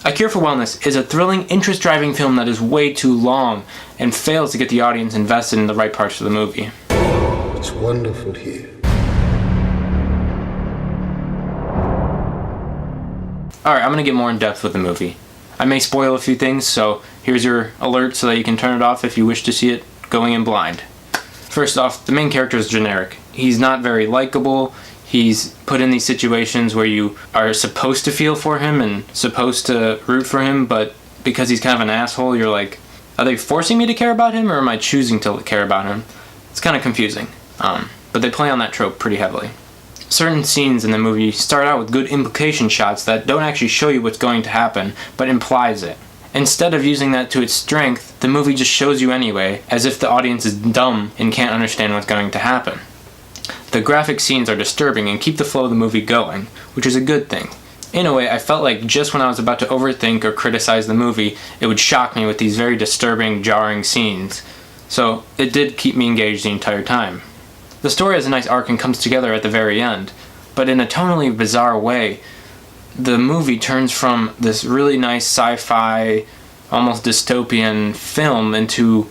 A Cure for Wellness is a thrilling, interest-driving film that is way too long and fails to get the audience invested in the right parts of the movie. It's wonderful here. Alright, I'm going to get more in depth with the movie. I may spoil a few things, so here's your alert so that you can turn it off if you wish to see it going in blind. First off, the main character is generic. He's not very likable. He's put in these situations where you are supposed to feel for him and supposed to root for him, but because he's kind of an asshole, you're like, are they forcing me to care about him, or am I choosing to care about him? It's kind of confusing. But they play on that trope pretty heavily. Certain scenes in the movie start out with good implication shots that don't actually show you what's going to happen, but implies it. Instead of using that to its strength, the movie just shows you anyway, as if the audience is dumb and can't understand what's going to happen. The graphic scenes are disturbing and keep the flow of the movie going, which is a good thing. In a way, I felt like just when I was about to overthink or criticize the movie, it would shock me with these very disturbing, jarring scenes. So it did keep me engaged the entire time. The story has a nice arc and comes together at the very end, but in a tonally bizarre way, the movie turns from this really nice sci-fi, almost dystopian film into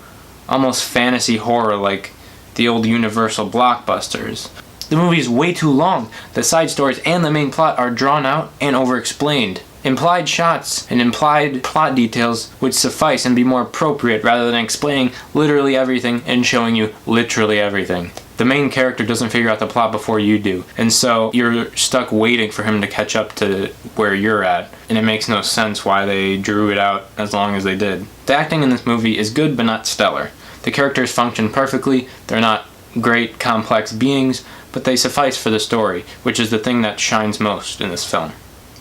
almost fantasy horror like the old Universal blockbusters. The movie is way too long. The side stories and the main plot are drawn out and over-explained. Implied shots and implied plot details would suffice and be more appropriate rather than explaining literally everything and showing you literally everything. The main character doesn't figure out the plot before you do, and so you're stuck waiting for him to catch up to where you're at, and it makes no sense why they drew it out as long as they did. The acting in this movie is good but not stellar. The characters function perfectly. They're not great, complex beings, but they suffice for the story, which is the thing that shines most in this film.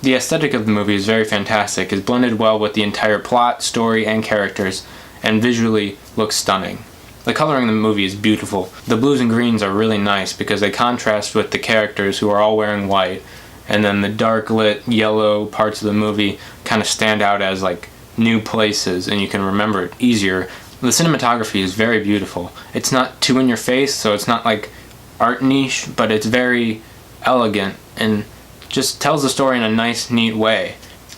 The aesthetic of the movie is very fantastic, is blended well with the entire plot, story, and characters, and visually looks stunning. The coloring in the movie is beautiful. The blues and greens are really nice because they contrast with the characters who are all wearing white, and then the dark lit yellow parts of the movie kind of stand out as like new places and you can remember it easier. The cinematography is very beautiful. It's not too in your face, so it's not like art niche, but it's very elegant and just tells the story in a nice, neat way.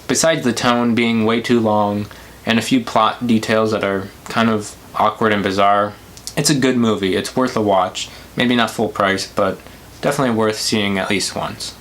Besides the tone being way too long and a few plot details that are kind of awkward and bizarre, it's a good movie. It's worth a watch. Maybe not full price, but definitely worth seeing at least once.